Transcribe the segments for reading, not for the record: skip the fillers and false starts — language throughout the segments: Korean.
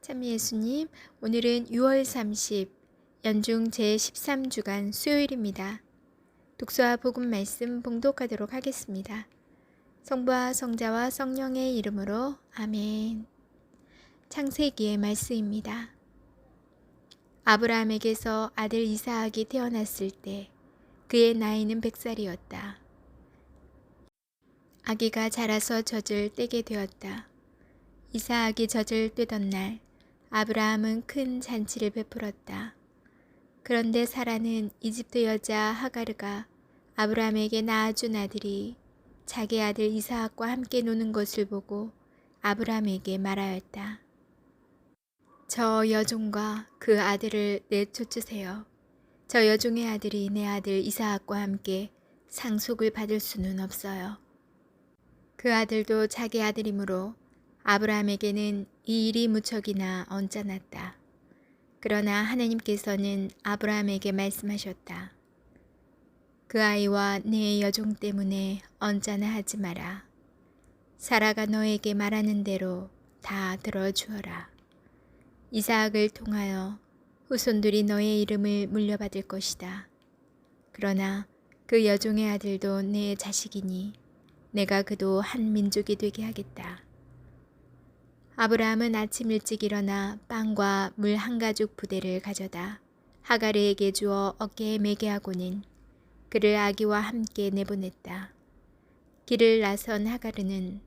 참 예수님, 오늘은 6월 30, 연중 제13주간 수요일입니다. 독서와 복음 말씀 봉독하도록 하겠습니다. 성부와 성자와 성령의 이름으로 아멘. 창세기의 말씀입니다. 아브라함에게서 아들 이사학이 태어났을 때 그의 나이는 100살이었다. 아기가 자라서 젖을 떼게 되었다. 이사학이 젖을 떼던 날 아브라함은 큰 잔치를 베풀었다. 그런데 사라는 이집트 여자 하가르가 아브라함에게 낳아준 아들이 자기 아들 이사학과 함께 노는 것을 보고 아브라함에게 말하였다. 저 여종과 그 아들을 내쫓으세요. 저 여종의 아들이 내 아들 이사학과 함께 상속을 받을 수는 없어요. 그 아들도 자기 아들이므로 아브라함에게는 이 일이 무척이나 언짢았다. 그러나 하나님께서는 아브라함에게 말씀하셨다. 그 아이와 내 여종 때문에 언짢아하지 마라. 사라가 너에게 말하는 대로 다 들어주어라. 이사학을 통하여 후손들이 너의 이름을 물려받을 것이다. 그러나 그 여종의 아들도 내 자식이니 내가 그도 한 민족이 되게 하겠다. 아브라함은 아침 일찍 일어나 빵과 물 한 가죽 부대를 가져다 하가르에게 주어 어깨에 매게 하고는 그를 아기와 함께 내보냈다. 길을 나선 하가르는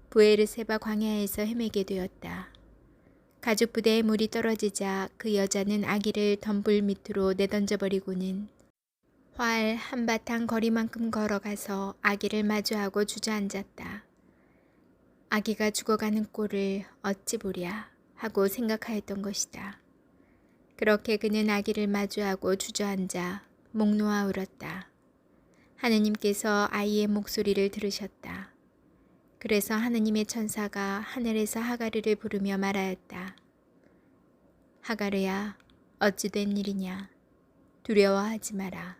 부에르세바 광야에서 헤매게 되었다. 가죽 부대에 물이 떨어지자 그 여자는 아기를 덤불 밑으로 내던져버리고는 활 한바탕 거리만큼 걸어가서 아기를 마주하고 주저앉았다. 아기가 죽어가는 꼴을 어찌 보랴 하고 생각하였던 것이다. 그렇게 그는 아기를 마주하고 주저앉아 목 놓아 울었다. 하느님께서 아이의 목소리를 들으셨다. 그래서 하느님의 천사가 하늘에서 하가르를 부르며 말하였다. 하가르야, 어찌 된 일이냐? 두려워하지 마라.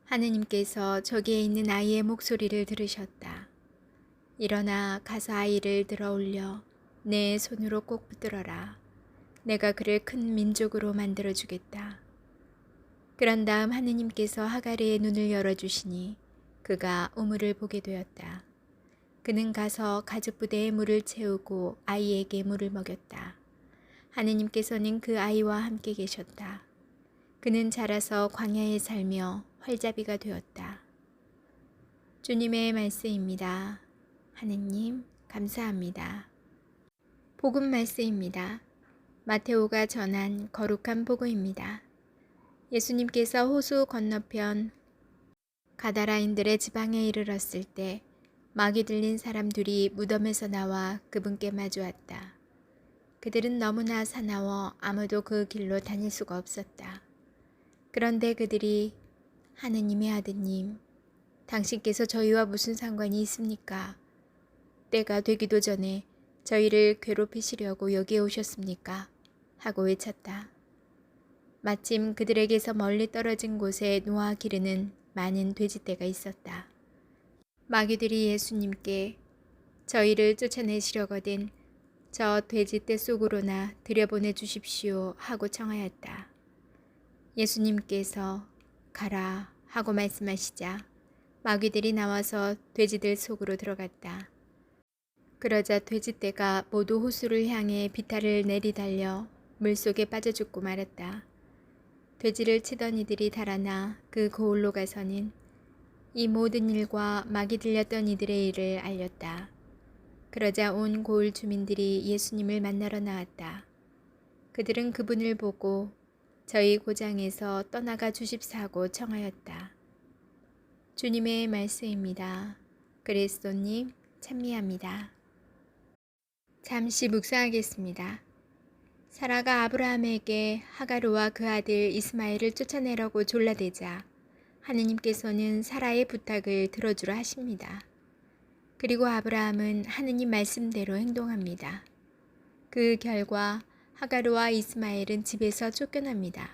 하느님께서 저기에 있는 아이의 목소리를 들으셨다. 일어나 가서 아이를 들어 올려 내 손으로 꼭 붙들어라. 내가 그를 큰 민족으로 만들어 주겠다. 그런 다음 하느님께서 하가르의 눈을 열어주시니 그가 우물을 보게 되었다. 그는 가서 가죽 부대에 물을 채우고 아이에게 물을 먹였다. 하느님께서는 그 아이와 함께 계셨다. 그는 자라서 광야에 살며 활자비가 되었다. 주님의 말씀입니다. 하느님 감사합니다. 복음 말씀입니다. 마테오가 전한 거룩한 복음입니다. 예수님께서 호수 건너편 가다라인들의 지방에 이르렀을 때 마귀 들린 사람들이 무덤에서 나와 그분께 마주왔다. 그들은 너무나 사나워 아무도 그 길로 다닐 수가 없었다. 그런데 그들이 하느님의 아드님, 당신께서 저희와 무슨 상관이 있습니까? 때가 되기도 전에 저희를 괴롭히시려고 여기에 오셨습니까? 하고 외쳤다. 마침 그들에게서 멀리 떨어진 곳에 놓아 기르는 많은 돼지떼가 있었다. 마귀들이 예수님께 저희를 쫓아내시려거든 저 돼지떼 속으로나 들여보내 주십시오 하고 청하였다. 예수님께서 가라 하고 말씀하시자 마귀들이 나와서 돼지들 속으로 들어갔다. 그러자 돼지떼가 모두 호수를 향해 비탈을 내리달려 물속에 빠져 죽고 말았다. 돼지를 치던 이들이 달아나 그 고을로 가서는 이 모든 일과 마귀 들렸던 이들의 일을 알렸다. 그러자 온 고을 주민들이 예수님을 만나러 나왔다. 그들은 그분을 보고 저희 고장에서 떠나가 주십사고 청하였다. 주님의 말씀입니다. 그리스도님 찬미합니다. 잠시 묵상하겠습니다. 사라가 아브라함에게 하가르와 그 아들 이스마엘을 쫓아내라고 졸라대자 하느님께서는 사라의 부탁을 들어주라 하십니다. 그리고 아브라함은 하느님 말씀대로 행동합니다. 그 결과 하가르와 이스마엘은 집에서 쫓겨납니다.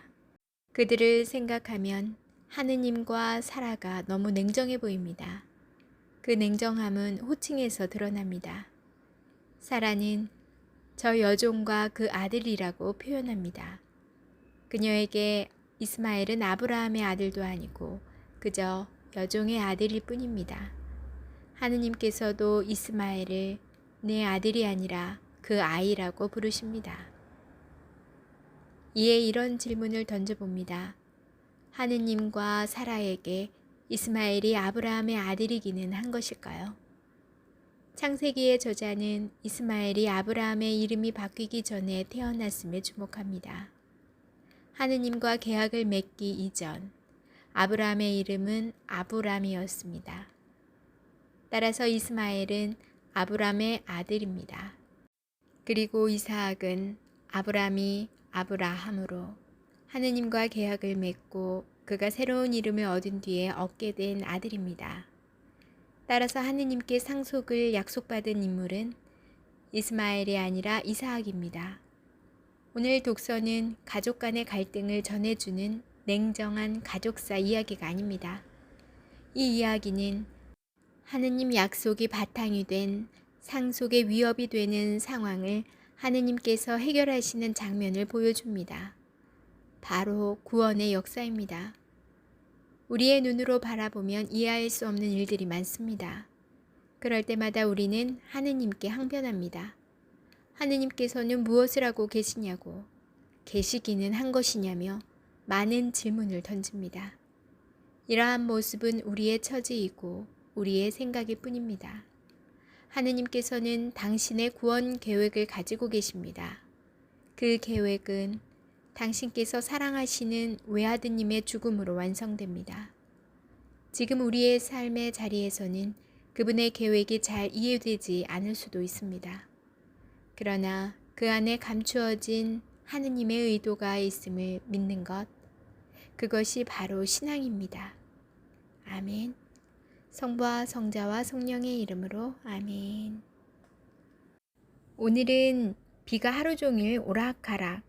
그들을 생각하면 하느님과 사라가 너무 냉정해 보입니다. 그 냉정함은 호칭에서 드러납니다. 사라는 저 여종과 그 아들이라고 표현합니다. 그녀에게 이스마엘은 아브라함의 아들도 아니고 그저 여종의 아들일 뿐입니다. 하느님께서도 이스마엘을 내 아들이 아니라 그 아이라고 부르십니다. 이에 이런 질문을 던져봅니다. 하느님과 사라에게 이스마엘이 아브라함의 아들이기는 한 것일까요? 창세기의 저자는 이스마엘이 아브라함의 이름이 바뀌기 전에 태어났음에 주목합니다. 하느님과 계약을 맺기 이전 아브라함의 이름은 아브람이었습니다. 따라서 이스마엘은 아브람의 아들입니다. 그리고 이사학은 아브람이 아브라함으로 하느님과 계약을 맺고 그가 새로운 이름을 얻은 뒤에 얻게 된 아들입니다. 따라서 하느님께 상속을 약속받은 인물은 이스마엘이 아니라 이사학입니다. 오늘 독서는 가족 간의 갈등을 전해주는 냉정한 가족사 이야기가 아닙니다. 이 이야기는 하느님 약속이 바탕이 된 상속의 위협이 되는 상황을 하느님께서 해결하시는 장면을 보여줍니다. 바로 구원의 역사입니다. 우리의 눈으로 바라보면 이해할 수 없는 일들이 많습니다. 그럴 때마다 우리는 하느님께 항변합니다. 하느님께서는 무엇을 하고 계시냐고, 계시기는 한 것이냐며 많은 질문을 던집니다. 이러한 모습은 우리의 처지이고 우리의 생각일 뿐입니다. 하느님께서는 당신의 구원 계획을 가지고 계십니다. 그 계획은 당신께서 사랑하시는 외아드님의 죽음으로 완성됩니다. 지금 우리의 삶의 자리에서는 그분의 계획이 잘 이해되지 않을 수도 있습니다. 그러나 그 안에 감추어진 하느님의 의도가 있음을 믿는 것, 그것이 바로 신앙입니다. 아멘. 성부와 성자와 성령의 이름으로 아멘. 오늘은 비가 하루 종일 오락가락,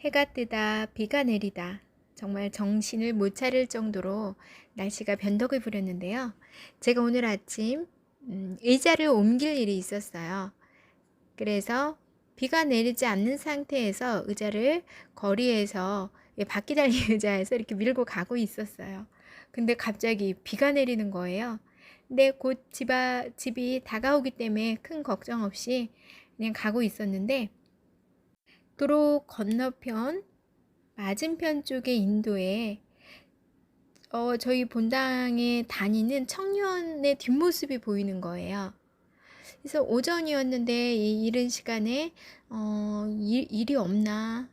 해가 뜨다 비가 내리다, 정말 정신을 못 차릴 정도로 날씨가 변덕을 부렸는데요. 제가 오늘 아침 의자를 옮길 일이 있었어요. 그래서 비가 내리지 않는 상태에서 의자를 거리에서 바퀴 달린 의자에서 이렇게 밀고 가고 있었어요. 근데 갑자기 비가 내리는 거예요. 근데 곧 집이 다가오기 때문에 큰 걱정 없이 그냥 가고 있었는데 도로 건너편 맞은편 쪽의 인도에 저희 본당에 다니는 청년의 뒷모습이 보이는 거예요. 그래서 오전이었는데 이 이른 시간에 일이 없나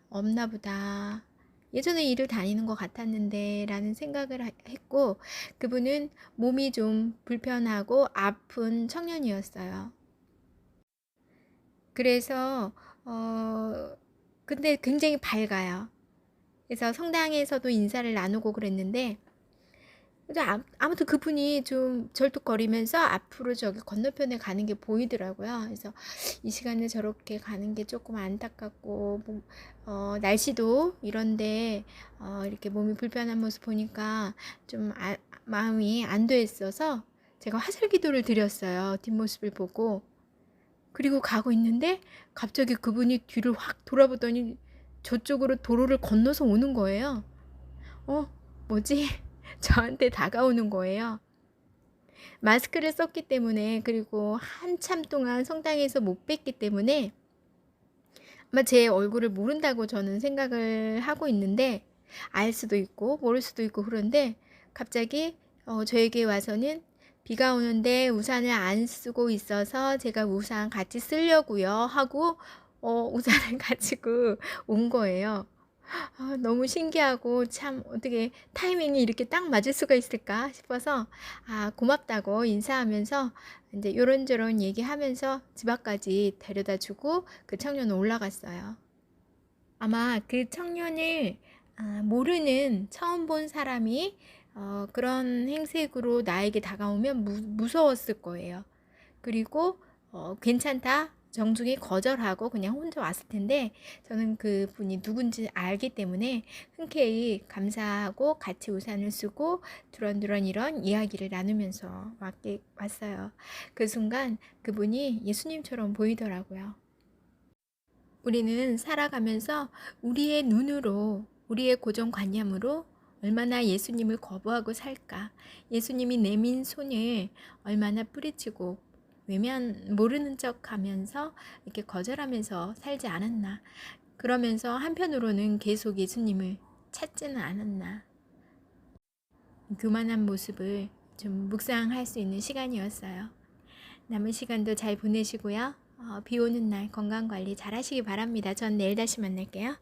보다. 예전에 일을 다니는 것 같았는데 라는 생각을 했고, 그분은 몸이 좀 불편하고 아픈 청년이었어요. 그래서 근데 굉장히 밝아요. 그래서 성당에서도 인사를 나누고 그랬는데, 아무튼 그분이 좀 절뚝거리면서 앞으로 저기 건너편에 가는 게 보이더라고요. 그래서 이 시간에 저렇게 가는 게 조금 안타깝고, 날씨도 이런데 이렇게 몸이 불편한 모습 보니까 좀 마음이 안 돼 있어서 제가 화살 기도를 드렸어요. 뒷모습을 보고. 그리고 가고 있는데 갑자기 그분이 뒤를 확 돌아보더니 저쪽으로 도로를 건너서 오는 거예요. 뭐지? 저한테 다가오는 거예요. 마스크를 썼기 때문에, 그리고 한참 동안 성당에서 못 뵀기 때문에 아마 제 얼굴을 모른다고 저는 생각을 하고 있는데, 알 수도 있고 모를 수도 있고, 그런데 갑자기 저에게 와서는 비가 오는데 우산을 안 쓰고 있어서 제가 우산 같이 쓰려고요 하고 우산을 가지고 온 거예요. 너무 신기하고 참 어떻게 타이밍이 이렇게 딱 맞을 수가 있을까 싶어서 고맙다고 인사하면서 이제 요런저런 얘기하면서 집 앞까지 데려다 주고 그 청년은 올라갔어요. 아마 그 청년을 모르는 처음 본 사람이 그런 행색으로 나에게 다가오면 무서웠을 거예요. 그리고 괜찮다 정중히 거절하고 그냥 혼자 왔을 텐데, 저는 그분이 누군지 알기 때문에 흔쾌히 감사하고 같이 우산을 쓰고 두런두런 이런 이야기를 나누면서 왔어요. 그 순간 그분이 예수님처럼 보이더라고요. 우리는 살아가면서 우리의 눈으로, 우리의 고정관념으로 얼마나 예수님을 거부하고 살까? 예수님이 내민 손을 얼마나 뿌리치고 모르는 척 하면서 이렇게 거절하면서 살지 않았나? 그러면서 한편으로는 계속 예수님을 찾지는 않았나? 교만한 모습을 좀 묵상할 수 있는 시간이었어요. 남은 시간도 잘 보내시고요. 비 오는 날 건강관리 잘 하시기 바랍니다. 전 내일 다시 만날게요.